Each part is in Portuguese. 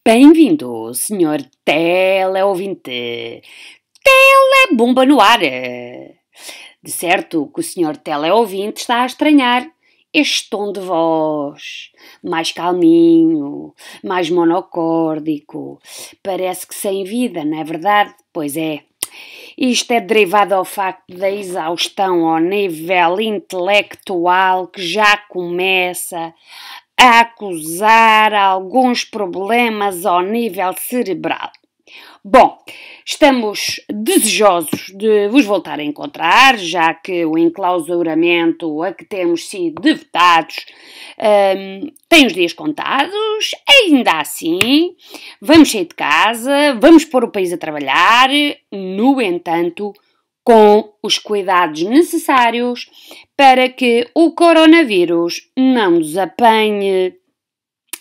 Bem-vindo, senhor teleouvinte. Telebomba no ar. De certo que o senhor teleouvinte está a estranhar este tom de voz, mais calminho, mais monocórdico. Parece que sem vida, não é verdade? Pois é. Isto é derivado ao facto da exaustão ao nível intelectual que já começa a acusar alguns problemas ao nível cerebral. Bom, estamos desejosos de vos voltar a encontrar, já que o enclausuramento a que temos sido devotados tem os dias contados. Ainda assim, vamos sair de casa, vamos pôr o país a trabalhar, no entanto, com os cuidados necessários para que o coronavírus não nos apanhe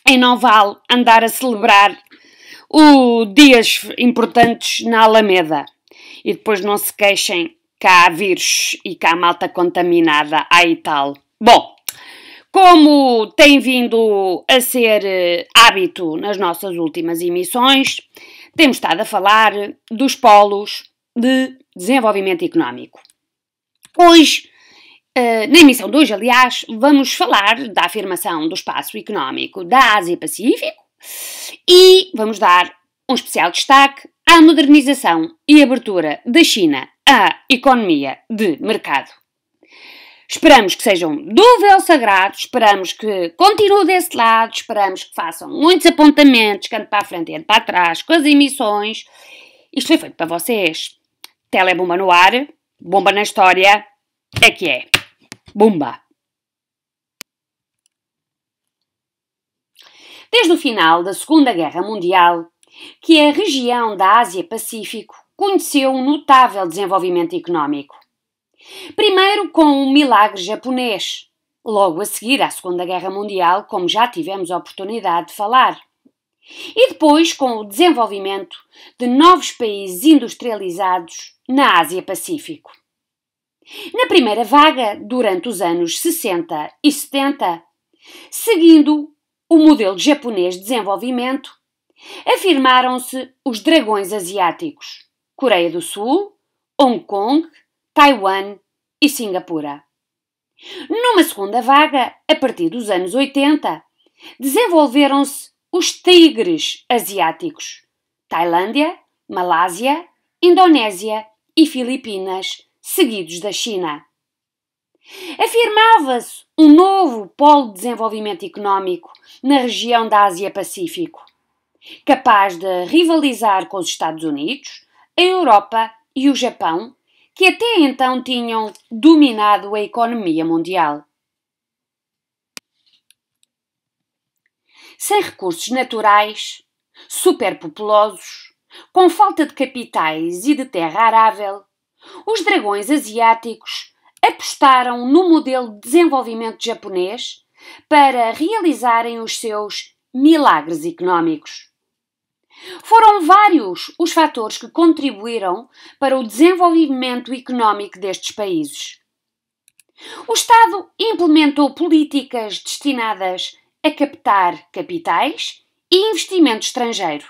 e não vale andar a celebrar dias importantes na Alameda e depois não se queixem cá há vírus e cá há malta contaminada aí e tal. Bom, como tem vindo a ser hábito nas nossas últimas emissões, temos estado a falar dos polos de desenvolvimento económico. Hoje, na emissão de hoje, aliás, vamos falar da afirmação do espaço económico da Ásia-Pacífico e vamos dar um especial destaque à modernização e abertura da China à economia de mercado. Esperamos que sejam do véu sagrado, esperamos que continuem desse lado, esperamos que façam muitos apontamentos, canto para a frente e canto para trás, com as emissões. Isto foi feito para vocês. Telebomba no ar, bomba na história, é que é. Bomba! Desde o final da Segunda Guerra Mundial, que a região da Ásia-Pacífico conheceu um notável desenvolvimento económico. Primeiro com o milagre japonês, logo a seguir à Segunda Guerra Mundial, como já tivemos a oportunidade de falar. E depois com o desenvolvimento de novos países industrializados na Ásia-Pacífico. Na primeira vaga, durante os anos 60 e 70, seguindo o modelo japonês de desenvolvimento, afirmaram-se os dragões asiáticos, Coreia do Sul, Hong Kong, Taiwan e Singapura. Numa segunda vaga, a partir dos anos 80, desenvolveram-se os tigres asiáticos, Tailândia, Malásia, Indonésia e Filipinas, seguidos da China. Afirmava-se um novo polo de desenvolvimento económico na região da Ásia-Pacífico, capaz de rivalizar com os Estados Unidos, a Europa e o Japão, que até então tinham dominado a economia mundial. Sem recursos naturais, superpopulosos, com falta de capitais e de terra arável, os dragões asiáticos apostaram no modelo de desenvolvimento japonês para realizarem os seus milagres económicos. Foram vários os fatores que contribuíram para o desenvolvimento económico destes países. O Estado implementou políticas destinadas a captar capitais e investimento estrangeiro.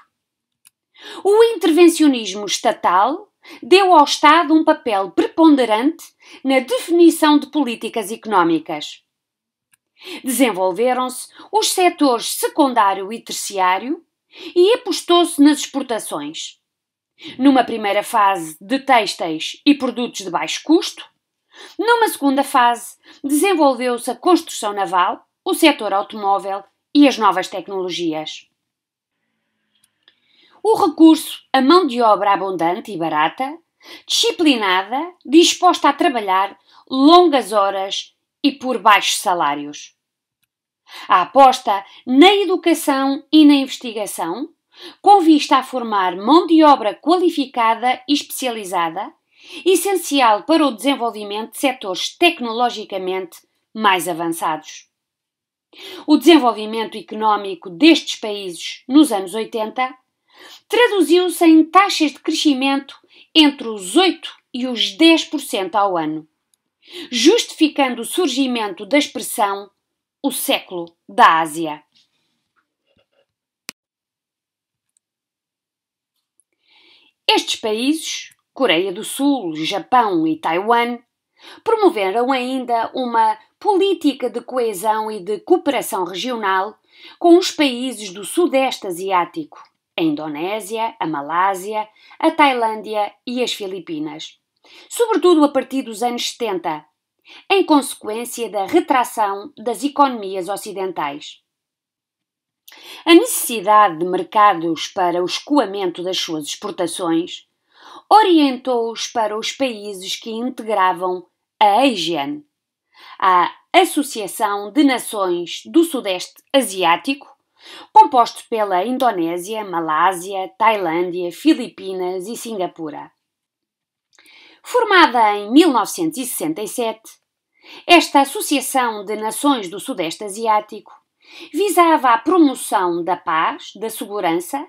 O intervencionismo estatal deu ao Estado um papel preponderante na definição de políticas económicas. Desenvolveram-se os setores secundário e terciário e apostou-se nas exportações. Numa primeira fase de têxteis e produtos de baixo custo, numa segunda fase desenvolveu-se a construção naval, o setor automóvel e as novas tecnologias. O recurso a mão de obra abundante e barata, disciplinada, disposta a trabalhar longas horas e por baixos salários. A aposta na educação e na investigação, com vista a formar mão de obra qualificada e especializada, essencial para o desenvolvimento de setores tecnologicamente mais avançados. O desenvolvimento económico destes países nos anos 80 traduziu-se em taxas de crescimento entre os 8% e os 10% ao ano, justificando o surgimento da expressão o século da Ásia. Estes países, Coreia do Sul, Japão e Taiwan, promoveram ainda uma política de coesão e de cooperação regional com os países do Sudeste Asiático, a Indonésia, a Malásia, a Tailândia e as Filipinas, sobretudo a partir dos anos 70, em consequência da retração das economias ocidentais. A necessidade de mercados para o escoamento das suas exportações orientou-os para os países que integravam a ASEAN, a Associação de Nações do Sudeste Asiático, composto pela Indonésia, Malásia, Tailândia, Filipinas e Singapura. Formada em 1967, esta Associação de Nações do Sudeste Asiático visava a promoção da paz, da segurança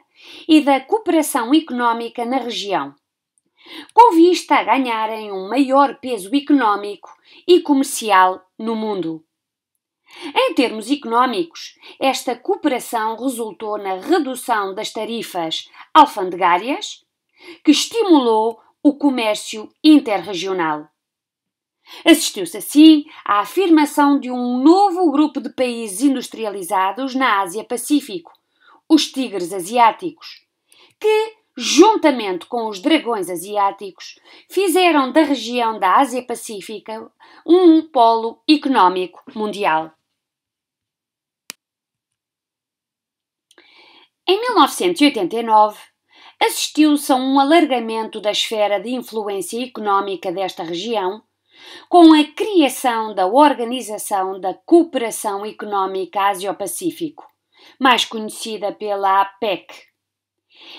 e da cooperação económica na região, com vista a ganharem um maior peso económico e comercial no mundo. Em termos económicos, esta cooperação resultou na redução das tarifas alfandegárias, que estimulou o comércio interregional. Assistiu-se assim à afirmação de um novo grupo de países industrializados na Ásia-Pacífico, os tigres asiáticos, que, juntamente com os dragões asiáticos, fizeram da região da Ásia-Pacífica um polo económico mundial. Em 1989, assistiu-se a um alargamento da esfera de influência económica desta região, com a criação da Organização da Cooperação Económica Ásia-Pacífico, mais conhecida pela APEC.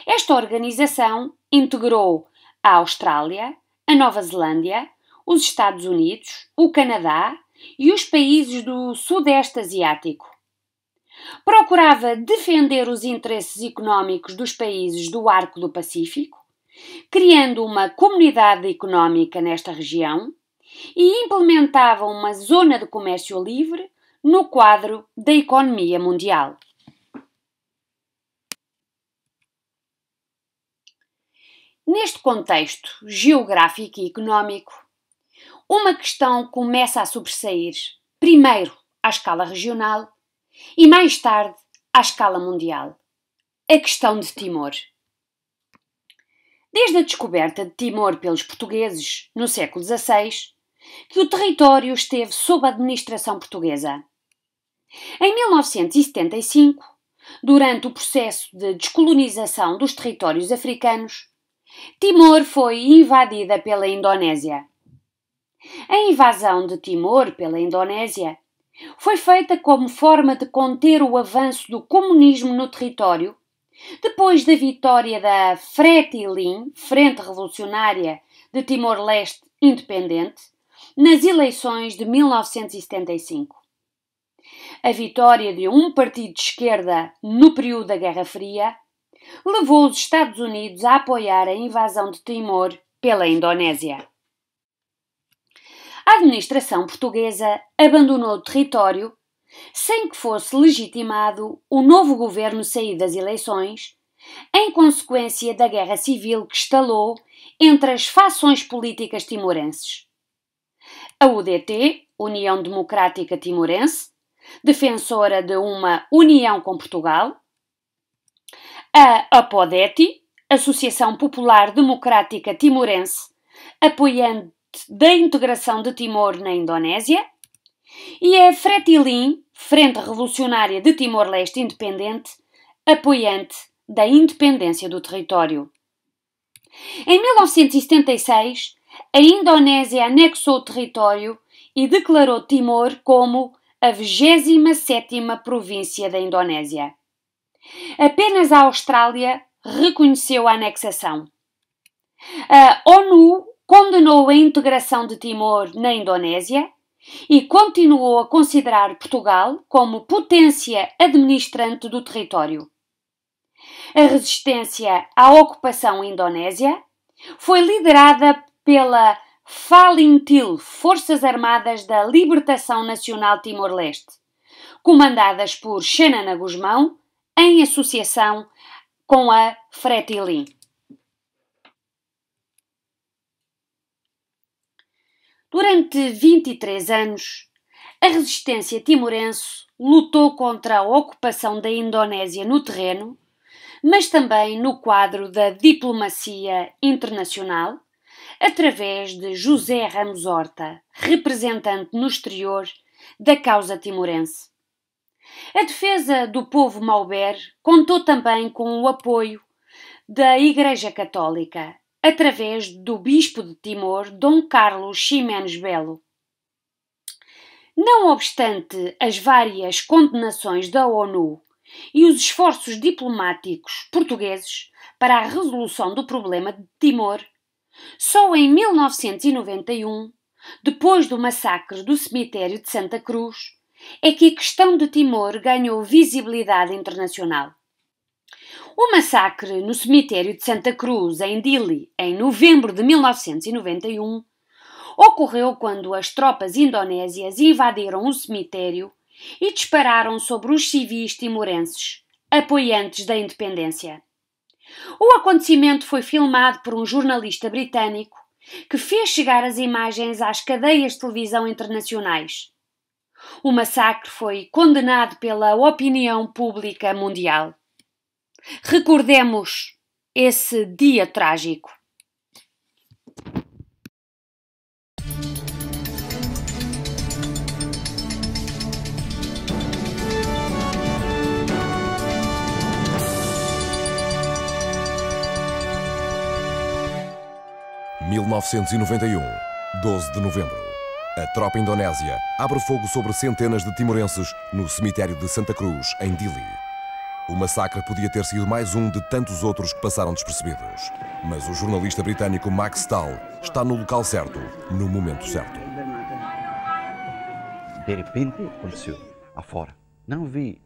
Esta organização integrou a Austrália, a Nova Zelândia, os Estados Unidos, o Canadá e os países do Sudeste Asiático. Procurava defender os interesses económicos dos países do Arco do Pacífico, criando uma comunidade económica nesta região, e implementava uma zona de comércio livre no quadro da economia mundial. Neste contexto geográfico e económico, uma questão começa a sobressair, primeiro à escala regional e mais tarde à escala mundial: a questão de Timor. Desde a descoberta de Timor pelos portugueses no século XVI, que o território esteve sob administração portuguesa. Em 1975, durante o processo de descolonização dos territórios africanos, Timor foi invadida pela Indonésia. A invasão de Timor pela Indonésia foi feita como forma de conter o avanço do comunismo no território, depois da vitória da FRETILIN, Frente Revolucionária de Timor-Leste Independente, nas eleições de 1975. A vitória de um partido de esquerda no período da Guerra Fria levou os Estados Unidos a apoiar a invasão de Timor pela Indonésia. A administração portuguesa abandonou o território sem que fosse legitimado o novo governo sair das eleições, em consequência da guerra civil que estalou entre as fações políticas timorenses. A UDT, União Democrática Timorense, defensora de uma união com Portugal; a APODETI, Associação Popular Democrática Timorense, apoiante da integração de Timor na Indonésia; e a FRETILIN, Frente Revolucionária de Timor-Leste Independente, apoiante da independência do território. Em 1976, a Indonésia anexou o território e declarou Timor como a 27ª província da Indonésia. Apenas a Austrália reconheceu a anexação. A ONU condenou a integração de Timor na Indonésia e continuou a considerar Portugal como potência administrante do território. A resistência à ocupação indonésia foi liderada pela FALINTIL, Forças Armadas da Libertação Nacional Timor-Leste, comandadas por Xanana Gusmão, em associação com a FRETILIN. Durante 23 anos, a resistência timorense lutou contra a ocupação da Indonésia no terreno, mas também no quadro da diplomacia internacional, através de José Ramos Horta, representante no exterior da causa timorense. A defesa do povo Mauber contou também com o apoio da Igreja Católica, através do bispo de Timor, Dom Carlos Ximenes Belo. Não obstante as várias condenações da ONU e os esforços diplomáticos portugueses para a resolução do problema de Timor, só em 1991, depois do massacre do cemitério de Santa Cruz, é que a questão de Timor ganhou visibilidade internacional. O massacre no cemitério de Santa Cruz, em Dili, em novembro de 1991, ocorreu quando as tropas indonésias invadiram o cemitério e dispararam sobre os civis timorenses, apoiantes da independência. O acontecimento foi filmado por um jornalista britânico que fez chegar as imagens às cadeias de televisão internacionais. O massacre foi condenado pela opinião pública mundial. Recordemos esse dia trágico. Em 1991, 12 de novembro, a tropa indonésia abre fogo sobre centenas de timorenses no cemitério de Santa Cruz, em Dili. O massacre podia ter sido mais um de tantos outros que passaram despercebidos. Mas o jornalista britânico Max Stahl está no local certo, no momento certo. De repente, aconteceu afora. Não vi.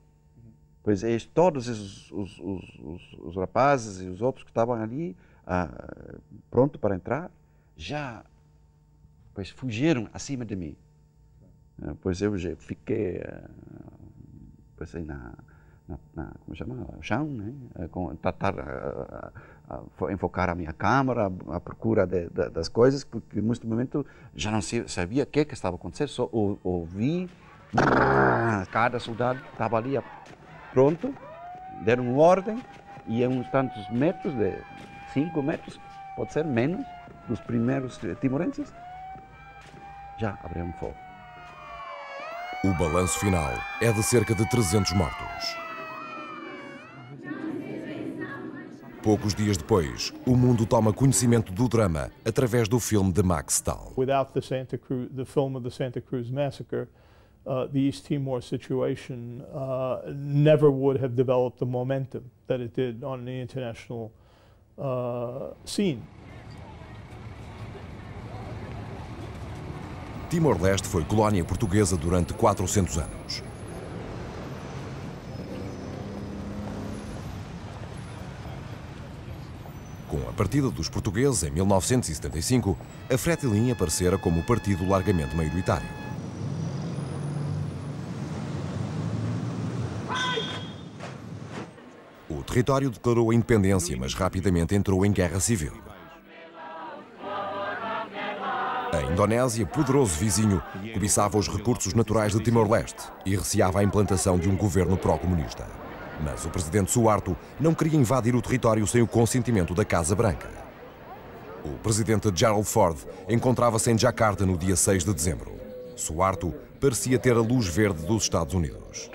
Pois todos os rapazes e os outros que estavam ali, pronto para entrar, já fugiram acima de mim. Pois eu já fiquei pois aí como chama? Chão, né? Tratar enfocar a minha câmera à procura das coisas, porque neste momento já não sabia o que estava acontecendo, só ouvi cada soldado estava ali pronto, deram ordem e a uns tantos metros, de 5 metros, pode ser menos, dos primeiros timorenses, já abriram fogo. O balanço final é de cerca de 300 mortos. Poucos dias depois, o mundo toma conhecimento do drama através do filme de Max Stahl. Without the film of the Santa Cruz massacre, the East Timor situation never would have developed the momentum that it did on the international scene. Timor-Leste foi colónia portuguesa durante 400 anos. Com a partida dos portugueses em 1975, a Fretilin aparecera como partido largamente maioritário. O território declarou a independência, mas rapidamente entrou em guerra civil. A Indonésia, poderoso vizinho, cobiçava os recursos naturais de Timor-Leste e receava a implantação de um governo pró-comunista. Mas o presidente Suharto não queria invadir o território sem o consentimento da Casa Branca. O presidente Gerald Ford encontrava-se em Jakarta no dia 6 de dezembro. Suharto parecia ter a luz verde dos Estados Unidos.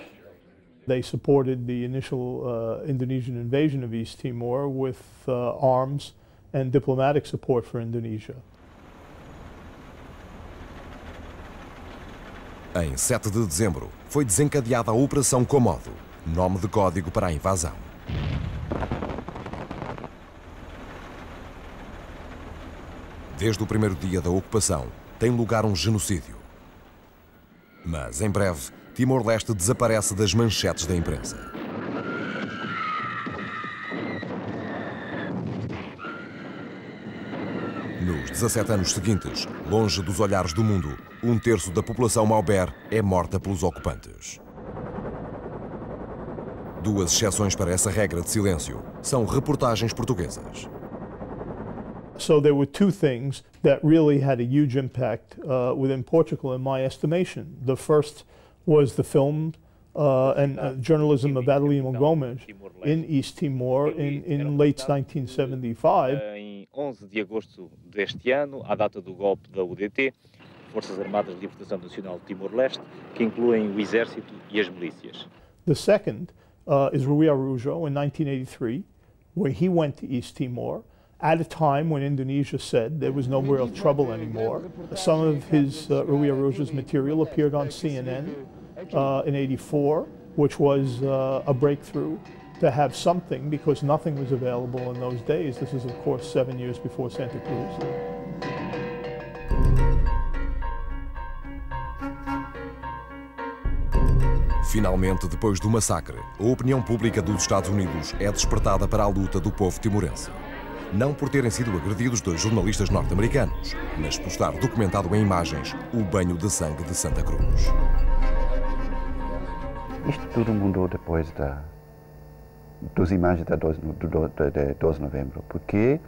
They supported the initial Indonesian invasion of East Timor with arms and diplomatic support for Indonesia. Em 7 de dezembro, foi desencadeada a Operação Komodo, nome de código para a invasão. Desde o primeiro dia da ocupação, tem lugar um genocídio. Mas, em breve, Timor-Leste desaparece das manchetes da imprensa. Nos 17 anos seguintes, longe dos olhares do mundo, 1/3 da população Mauber é morta pelos ocupantes. Duas exceções para essa regra de silêncio são reportagens portuguesas. So there were two things that really had a huge impact within Portugal, in my estimation. The first was the film and journalism of Adelino Gomes in East Timor in late 1975. Em 11 de agosto deste ano, à data do golpe da UDT, Forças Armadas de Libertação Nacional de Timor-Leste, que incluem o exército e as milícias. The second is Rui Araujo in 1983, where he went to East Timor at a time when Indonesia said there was no real trouble anymore. Some of his Rui Araujo's material appeared on CNN in '84, which was a breakthrough to have something because nothing was available in those days. This is, of course, 7 years before Santa Cruz. Finalmente, depois do massacre, a opinião pública dos Estados Unidos é despertada para a luta do povo timorense. Não por terem sido agredidos dois jornalistas norte-americanos, mas por estar documentado em imagens o banho de sangue de Santa Cruz. Isto tudo mudou depois das imagens de 12 de novembro, porque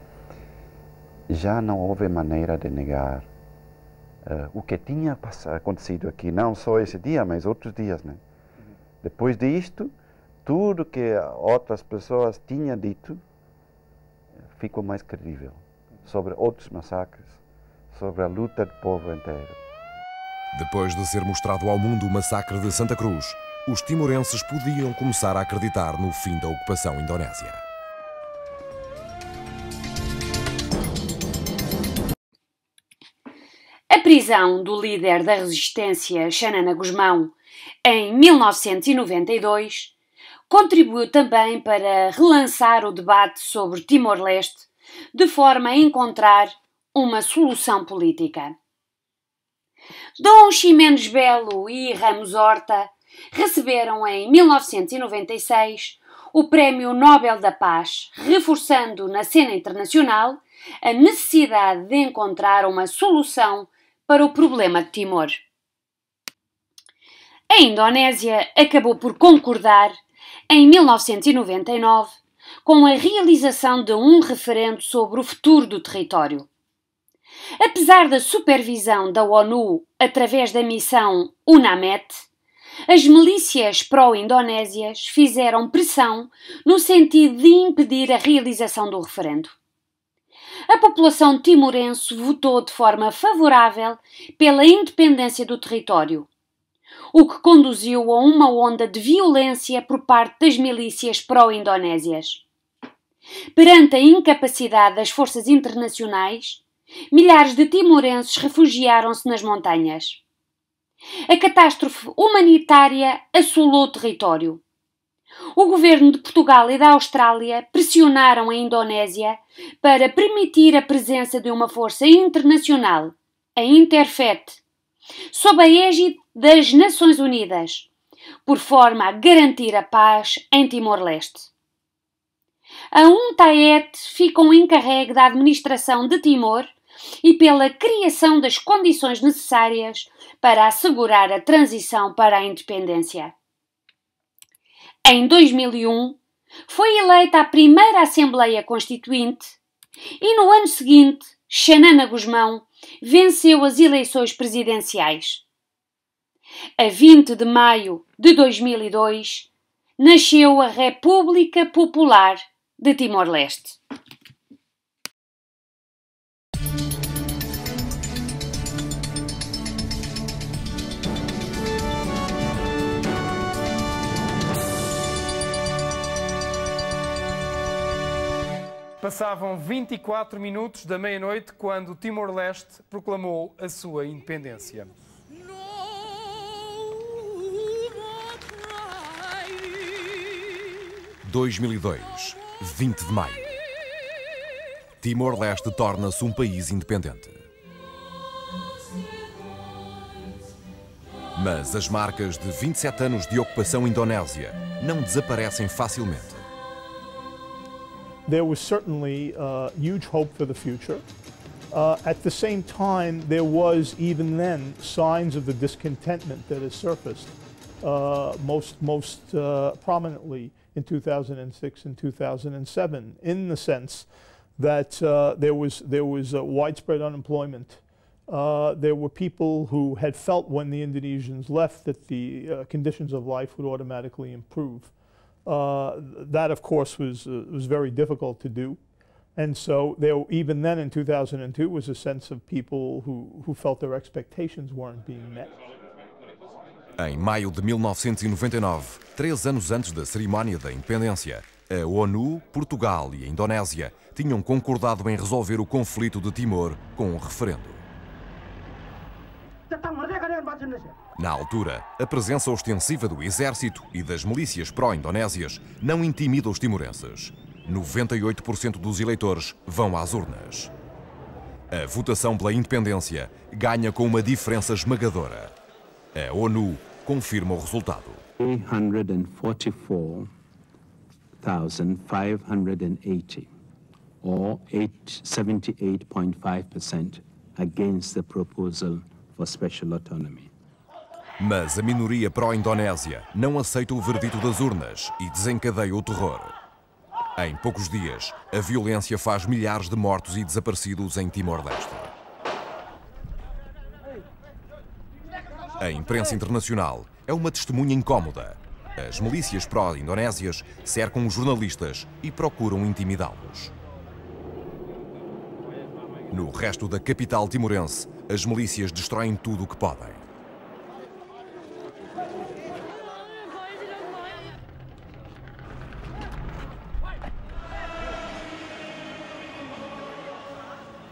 já não houve maneira de negar o que tinha acontecido aqui, não só esse dia, mas outros dias, né? Depois disto, tudo que outras pessoas tinham dito ficou mais credível sobre outros massacres, sobre a luta do povo inteiro. Depois de ser mostrado ao mundo o massacre de Santa Cruz, os timorenses podiam começar a acreditar no fim da ocupação indonésia. A prisão do líder da resistência, Xanana Gusmão, em 1992, contribuiu também para relançar o debate sobre Timor-Leste, de forma a encontrar uma solução política. Dom Ximenes Belo e Ramos Horta receberam em 1996 o Prémio Nobel da Paz, reforçando na cena internacional a necessidade de encontrar uma solução para o problema de Timor. A Indonésia acabou por concordar, em 1999, com a realização de um referendo sobre o futuro do território. Apesar da supervisão da ONU através da missão UNAMED, as milícias pró-indonésias fizeram pressão no sentido de impedir a realização do referendo. A população timorense votou de forma favorável pela independência do território, o que conduziu a uma onda de violência por parte das milícias pró-indonésias. Perante a incapacidade das forças internacionais, milhares de timorenses refugiaram-se nas montanhas. A catástrofe humanitária assolou o território. O governo de Portugal e da Austrália pressionaram a Indonésia para permitir a presença de uma força internacional, a Interfet, sob a égide das Nações Unidas, por forma a garantir a paz em Timor-Leste. A UNTAED ficou encarregue da administração de Timor e pela criação das condições necessárias para assegurar a transição para a independência. Em 2001, foi eleita a primeira Assembleia Constituinte e no ano seguinte, Xanana Gusmão venceu as eleições presidenciais. A 20 de maio de 2002, nasceu a República Popular de Timor-Leste. Passavam 24 minutos da meia-noite quando Timor-Leste proclamou a sua independência. 2002, 20 de maio. Timor-Leste torna-se um país independente. Mas as marcas de 27 anos de ocupação indonésia não desaparecem facilmente. There was certainly huge hope for the future. At the same time, there was even then signs of the discontentment that has surfaced most prominently in 2006 and 2007, in the sense that there was widespread unemployment. There were people who had felt when the Indonesians left that the conditions of life would automatically improve. That, of course, was very difficult to do. And so there, even then in 2002, was a sense of people who felt their expectations weren't being met. Em maio de 1999, 3 anos antes da cerimónia da independência, a ONU, Portugal e a Indonésia tinham concordado em resolver o conflito de Timor com um referendo. Na altura, a presença ostensiva do exército e das milícias pró-indonésias não intimida os timorenses. 98% dos eleitores vão às urnas. A votação pela independência ganha com uma diferença esmagadora. A ONU confirma o resultado. 344,580, or 78.5% against the proposal for special autonomy. Mas a minoria pró-indonésia não aceita o verdito das urnas e desencadeia o terror. Em poucos dias, a violência faz milhares de mortos e desaparecidos em Timor-Leste. A imprensa internacional é uma testemunha incómoda. As milícias pró-indonésias cercam os jornalistas e procuram intimidá-los. No resto da capital timorense, as milícias destroem tudo o que podem.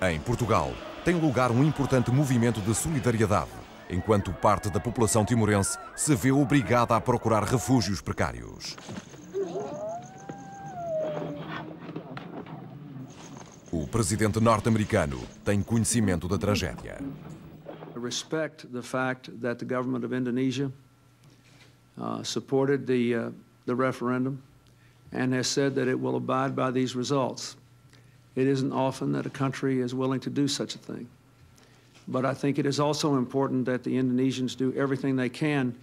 Em Portugal, tem lugar um importante movimento de solidariedade, enquanto parte da população timorense se vê obrigada a procurar refúgios precários. O presidente norte-americano tem conhecimento da tragédia. I respect the fact that the government of Indonesia supported the referendum and has said that it will abide by these results. It isn't often that a country is willing to do such a thing. But I think it is also important that the Indonesians do everything they can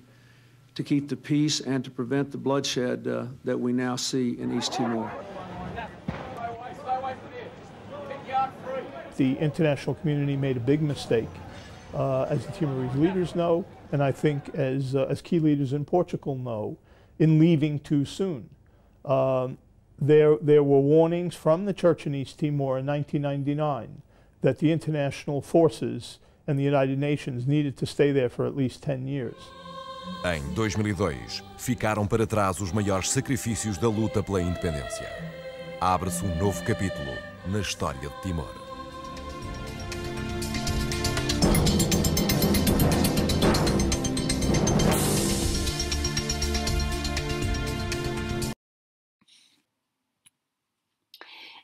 to keep the peace and to prevent the bloodshed that we now see in East Timor. The international community made a big mistake, as the Timorese leaders know, and I think as key leaders in Portugal know, in leaving too soon. There were warnings from the Church in East Timor in 1999 that the international forces and the United Nations needed to stay there for at least 10 years. Em 2002, ficaram para trás os maiores sacrifícios da luta pela independência. Abre-se um novo capítulo na história de Timor.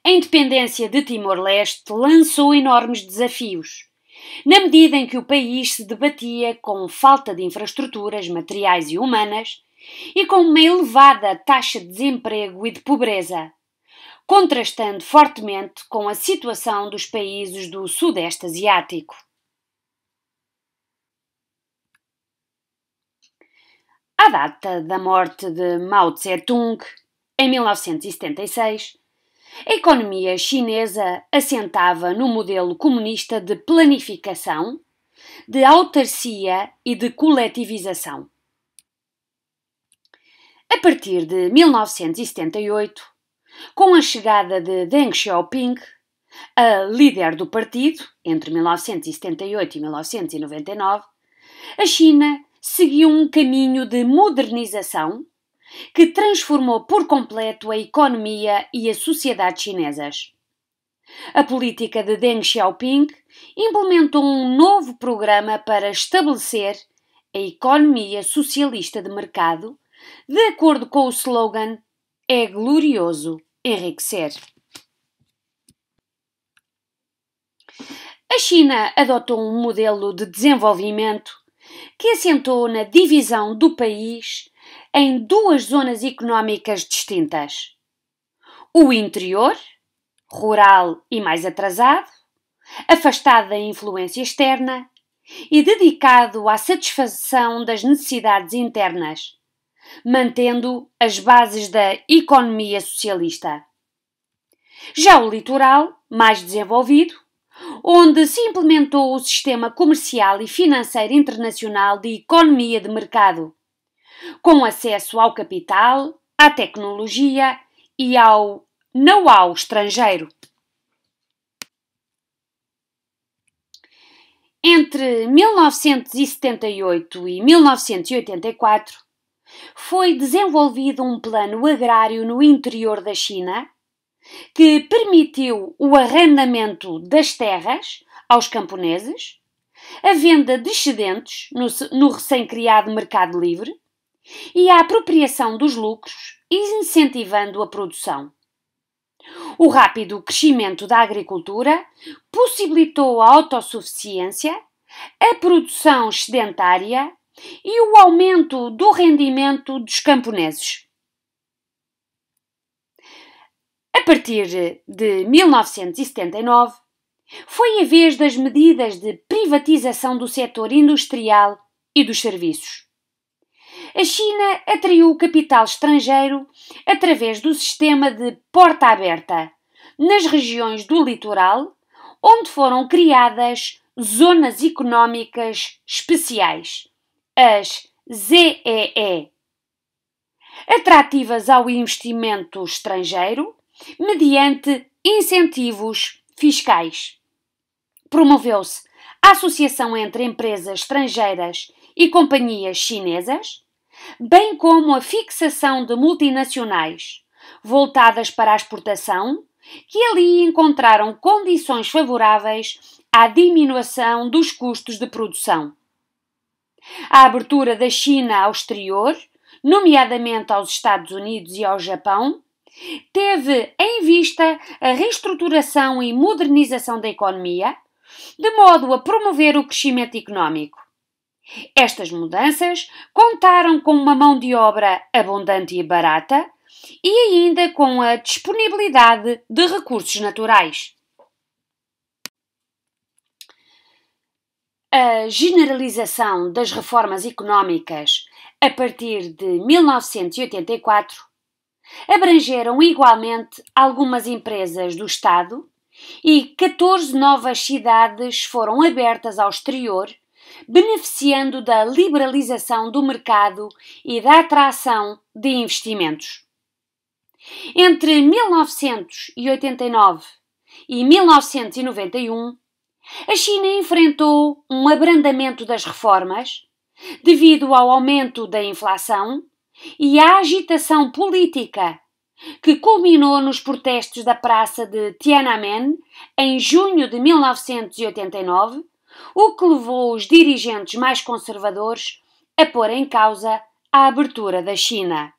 A independência de Timor-Leste lançou enormes desafios, na medida em que o país se debatia com falta de infraestruturas materiais e humanas e com uma elevada taxa de desemprego e de pobreza, contrastando fortemente com a situação dos países do Sudeste Asiático. À data da morte de Mao Tse-tung, em 1976, a economia chinesa assentava no modelo comunista de planificação, de autarcia e de coletivização. A partir de 1978, com a chegada de Deng Xiaoping, a líder do partido, entre 1978 e 1999, a China seguiu um caminho de modernização que transformou por completo a economia e a sociedade chinesas. A política de Deng Xiaoping implementou um novo programa para estabelecer a economia socialista de mercado, de acordo com o slogan "É glorioso enriquecer". A China adotou um modelo de desenvolvimento que assentou na divisão do país em duas zonas económicas distintas: o interior, rural e mais atrasado, afastado da influência externa e dedicado à satisfação das necessidades internas, mantendo as bases da economia socialista. Já o litoral, mais desenvolvido, onde se implementou o sistema comercial e financeiro internacional de economia de mercado, com acesso ao capital, à tecnologia e ao know-how estrangeiro. Entre 1978 e 1984, foi desenvolvido um plano agrário no interior da China que permitiu o arrendamento das terras aos camponeses, a venda de excedentes no recém-criado mercado livre e a apropriação dos lucros, incentivando a produção. O rápido crescimento da agricultura possibilitou a autossuficiência, a produção excedentária e o aumento do rendimento dos camponeses. A partir de 1979, foi a vez das medidas de privatização do setor industrial e dos serviços. A China atraiu o capital estrangeiro através do sistema de porta aberta nas regiões do litoral, onde foram criadas zonas económicas especiais, as ZEE, atrativas ao investimento estrangeiro mediante incentivos fiscais. Promoveu-se a associação entre empresas estrangeiras e companhias chinesas, bem como a fixação de multinacionais voltadas para a exportação, que ali encontraram condições favoráveis à diminuição dos custos de produção. A abertura da China ao exterior, nomeadamente aos Estados Unidos e ao Japão, teve em vista a reestruturação e modernização da economia, de modo a promover o crescimento económico. Estas mudanças contaram com uma mão de obra abundante e barata e ainda com a disponibilidade de recursos naturais. A generalização das reformas económicas a partir de 1984 abrangeram igualmente algumas empresas do Estado e 14 novas cidades foram abertas ao exterior, beneficiando da liberalização do mercado e da atração de investimentos. Entre 1989 e 1991, a China enfrentou um abrandamento das reformas devido ao aumento da inflação e à agitação política, que culminou nos protestos da Praça de Tiananmen em junho de 1989, o que levou os dirigentes mais conservadores a pôr em causa a abertura da China.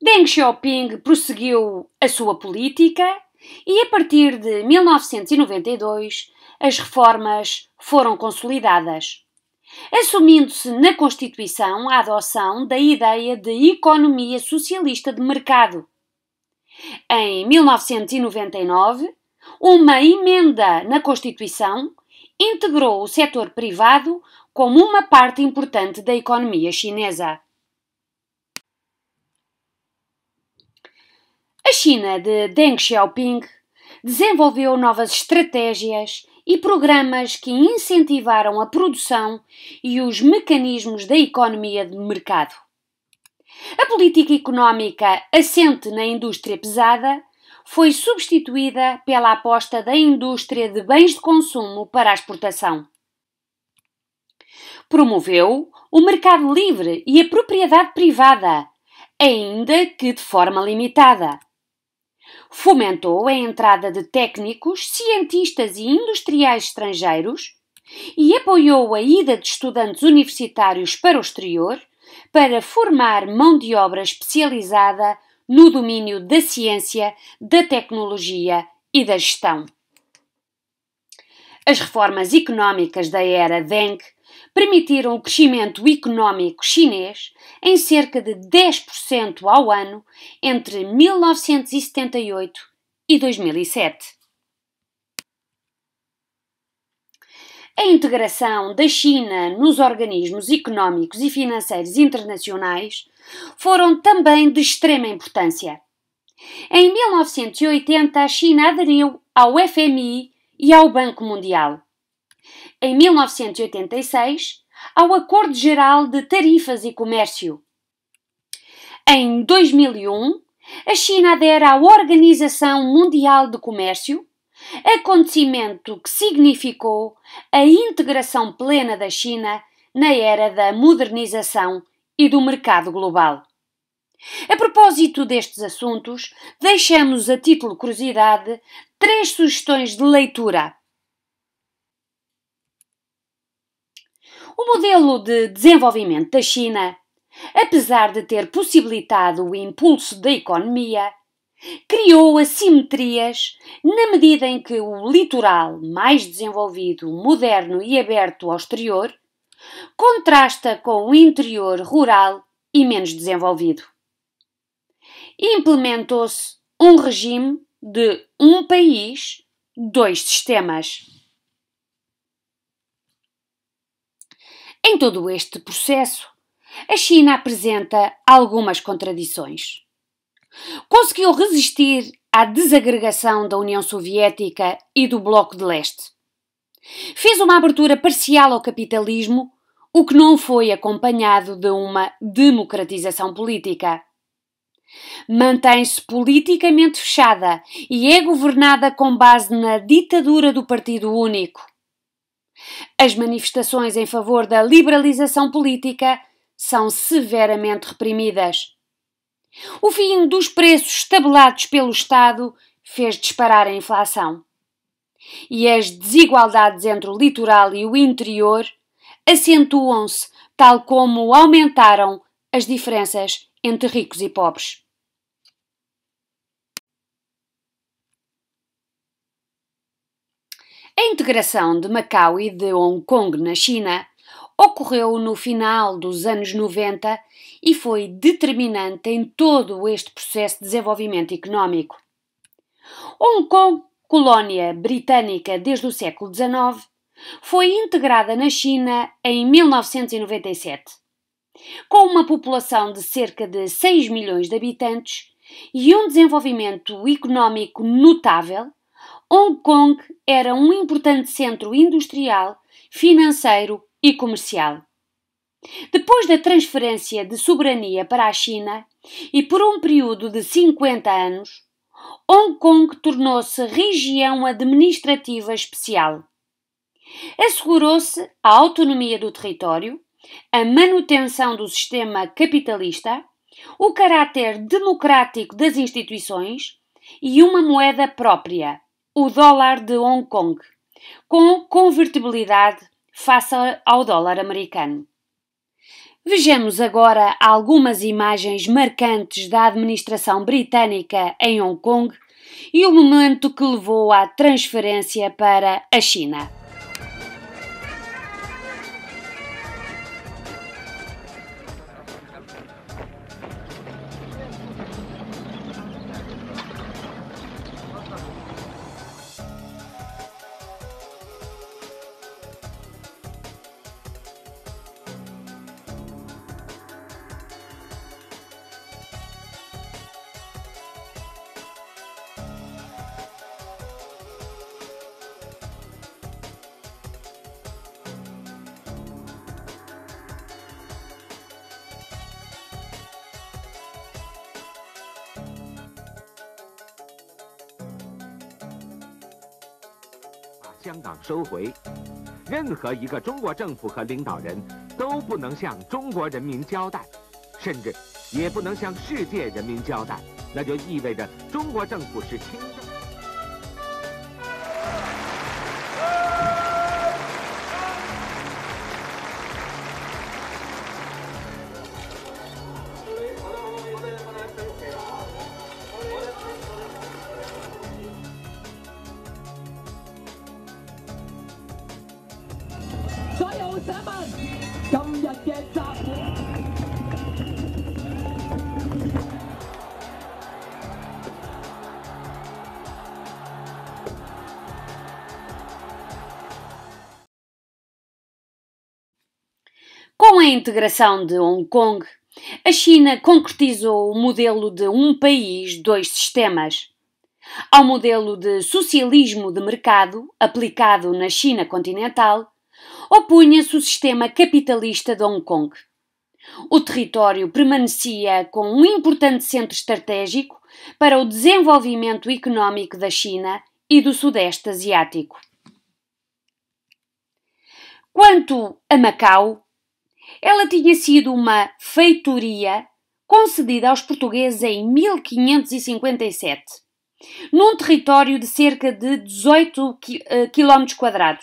Deng Xiaoping prosseguiu a sua política e, a partir de 1992, as reformas foram consolidadas, assumindo-se na Constituição a adoção da ideia de economia socialista de mercado. Em 1999, uma emenda na Constituição integrou o setor privado como uma parte importante da economia chinesa. A China de Deng Xiaoping desenvolveu novas estratégias e programas que incentivaram a produção e os mecanismos da economia de mercado. A política económica assente na indústria pesada foi substituída pela aposta da indústria de bens de consumo para a exportação. Promoveu o mercado livre e a propriedade privada, ainda que de forma limitada. Fomentou a entrada de técnicos, cientistas e industriais estrangeiros e apoiou a ida de estudantes universitários para o exterior para formar mão de obra especializada no domínio da ciência, da tecnologia e da gestão. As reformas económicas da era Deng permitiram o crescimento económico chinês em cerca de 10% ao ano entre 1978 e 2007. A integração da China nos organismos económicos e financeiros internacionais foram também de extrema importância. Em 1980, a China aderiu ao FMI e ao Banco Mundial. Em 1986, ao Acordo Geral de Tarifas e Comércio. Em 2001, a China adere à Organização Mundial de Comércio, acontecimento que significou a integração plena da China na era da modernização e do mercado global. A propósito destes assuntos, deixamos a título de curiosidade 3 sugestões de leitura. O modelo de desenvolvimento da China, apesar de ter possibilitado o impulso da economia, criou assimetrias na medida em que o litoral mais desenvolvido, moderno e aberto ao exterior contrasta com o interior rural e menos desenvolvido. Implementou-se um regime de um país, 2 sistemas. Em todo este processo, a China apresenta algumas contradições. Conseguiu resistir à desagregação da União Soviética e do Bloco de Leste. Fez uma abertura parcial ao capitalismo, o que não foi acompanhado de uma democratização política. Mantém-se politicamente fechada e é governada com base na ditadura do Partido Único. As manifestações em favor da liberalização política são severamente reprimidas. O fim dos preços tabelados pelo Estado fez disparar a inflação. E as desigualdades entre o litoral e o interior acentuam-se, tal como aumentaram as diferenças entre ricos e pobres. A integração de Macau e de Hong Kong na China ocorreu no final dos anos 90 e foi determinante em todo este processo de desenvolvimento económico. Hong Kong, colónia britânica desde o século XIX, foi integrada na China em 1997. Com uma população de cerca de 6 milhões de habitantes e um desenvolvimento económico notável, Hong Kong era um importante centro industrial, financeiro e comercial. Depois da transferência de soberania para a China e por um período de 50 anos, Hong Kong tornou-se região administrativa especial. Assegurou-se a autonomia do território, a manutenção do sistema capitalista, o caráter democrático das instituições e uma moeda própria, o dólar de Hong Kong, com convertibilidade face ao dólar americano. Vejamos agora algumas imagens marcantes da administração britânica em Hong Kong e o momento que levou à transferência para a China.香港收回，任何一个中国政府和领导人都不能向中国人民交代，甚至也不能向世界人民交代，那就意味着中国政府是亲政。所有社民，今日嘅集會。Com a integração de Hong Kong, a China concretizou o modelo de um país, dois sistemas. Ao modelo de socialismo de mercado aplicado na China continental, opunha-se o sistema capitalista de Hong Kong. O território permanecia com um importante centro estratégico para o desenvolvimento económico da China e do Sudeste Asiático. Quanto a Macau, ela tinha sido uma feitoria concedida aos portugueses em 1557, num território de cerca de 18 km².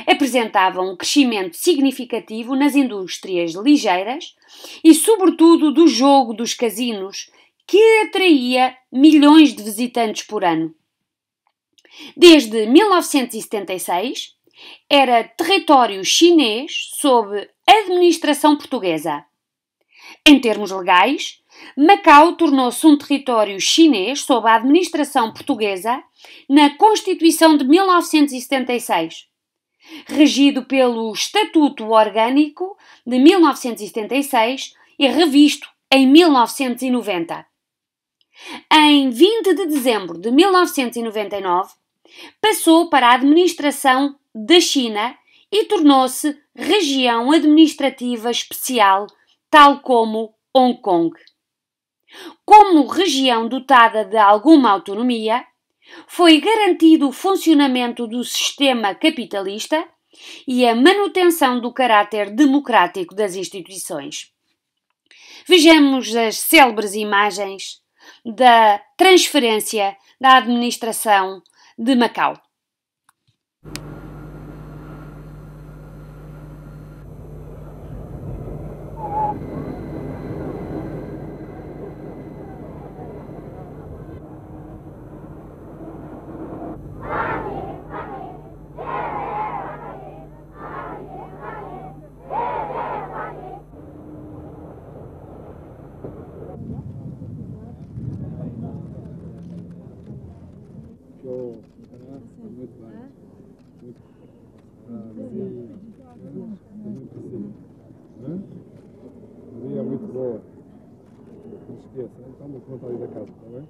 Apresentava um crescimento significativo nas indústrias ligeiras e, sobretudo, do jogo dos casinos, que atraía milhões de visitantes por ano. Desde 1976, era território chinês sob administração portuguesa. Em termos legais, Macau tornou-se um território chinês sob a administração portuguesa na Constituição de 1976, regido pelo Estatuto Orgânico de 1976 e revisto em 1990. Em 20 de dezembro de 1999, passou para a administração da China e tornou-se região administrativa especial, tal como Hong Kong. Como região dotada de alguma autonomia, foi garantido o funcionamento do sistema capitalista e a manutenção do caráter democrático das instituições. Vejamos as célebres imagens da transferência da administração de Macau. É muito boa. Não esqueça, né? Toma conta ali da casa, tá bem?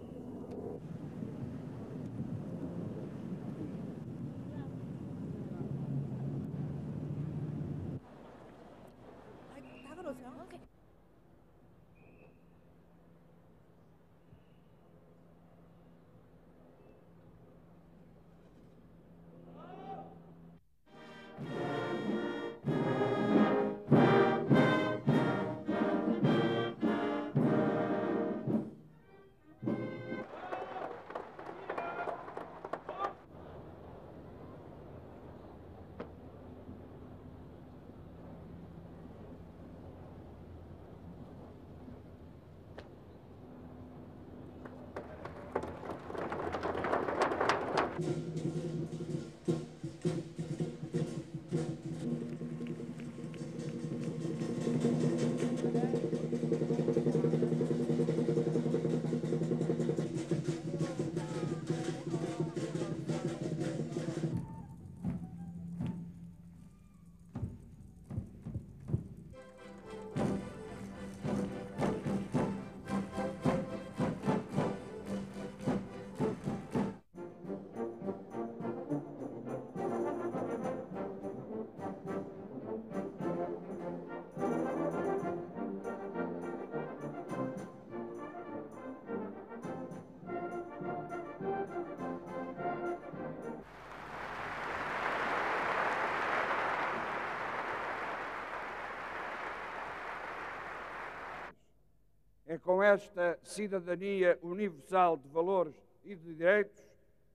É com esta cidadania universal de valores e de direitos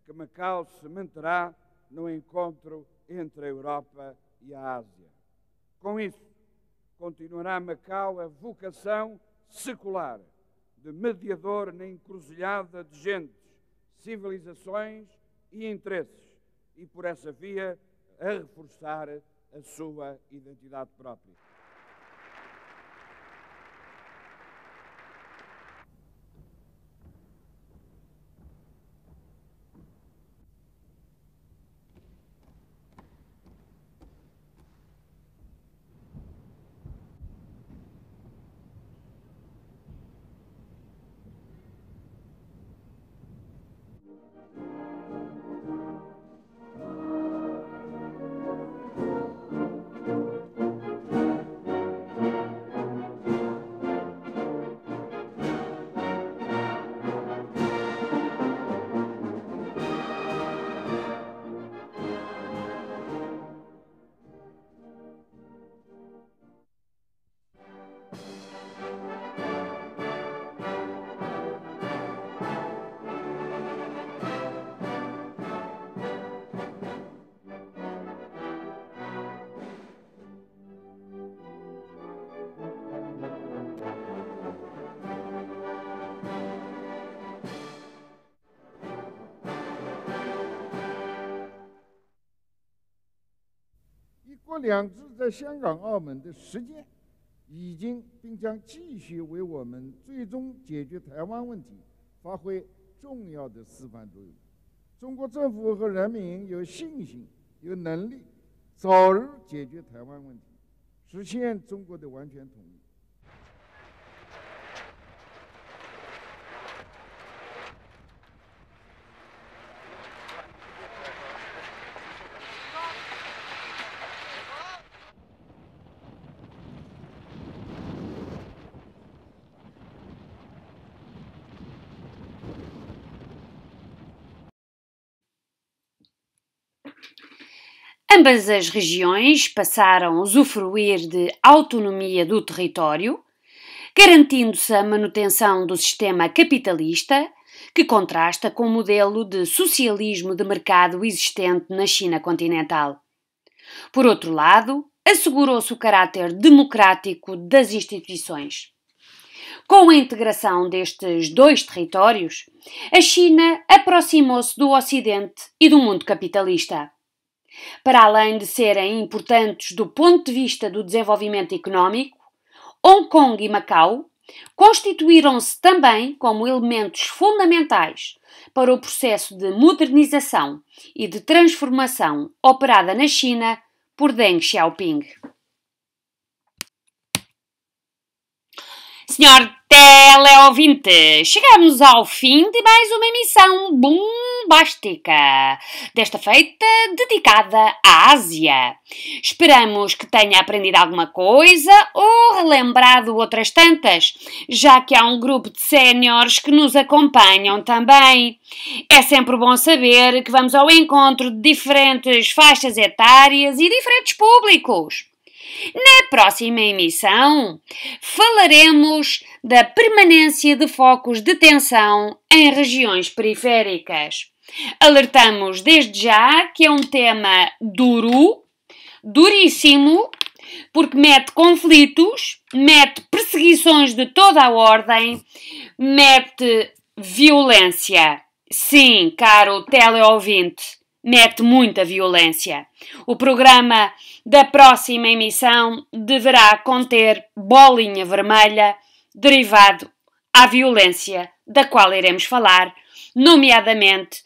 que Macau se manterá no encontro entre a Europa e a Ásia. Com isso, continuará Macau a vocação secular de mediador na encruzilhada de gentes, civilizações e interesses, e por essa via a reforçar a sua identidade própria.国两制在香港、澳门的实践，已经并将继续为我们最终解决台湾问题发挥重要的示范作用。中国政府和人民有信心、有能力早日解决台湾问题，实现中国的完全统一。Ambas as regiões passaram a usufruir de autonomia do território, garantindo-se a manutenção do sistema capitalista, que contrasta com o modelo de socialismo de mercado existente na China continental. Por outro lado, assegurou-se o caráter democrático das instituições. Com a integração destes dois territórios, a China aproximou-se do Ocidente e do mundo capitalista. Para além de serem importantes do ponto de vista do desenvolvimento económico, Hong Kong e Macau constituíram-se também como elementos fundamentais para o processo de modernização e de transformação operada na China por Deng Xiaoping. Senhor teleouvinte, chegamos ao fim de mais uma emissão bombástica, desta feita dedicada à Ásia. Esperamos que tenha aprendido alguma coisa ou relembrado outras tantas, já que há um grupo de séniores que nos acompanham também. É sempre bom saber que vamos ao encontro de diferentes faixas etárias e diferentes públicos. Na próxima emissão, falaremos da permanência de focos de tensão em regiões periféricas. Alertamos desde já que é um tema duro, duríssimo, porque mete conflitos, mete perseguições de toda a ordem, mete violência. Sim, caro teleouvinte, mete muita violência. O programa da próxima emissão deverá conter bolinha vermelha derivado à violência da qual iremos falar, nomeadamente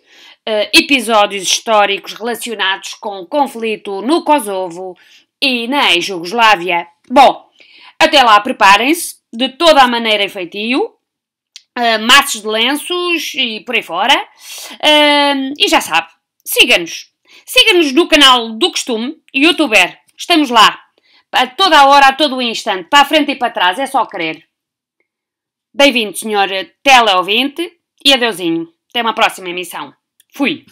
episódios históricos relacionados com o conflito no Kosovo e na ex-Jugoslávia. Bom, até lá preparem-se de toda a maneira em feitio, maços de lenços e por aí fora, e já sabe, siga-nos no canal do costume, youtuber, estamos lá, a toda a hora, a todo o instante, para a frente e para trás, é só querer. Bem-vindo, senhor teleouvinte, e adeusinho, até uma próxima emissão. Fui!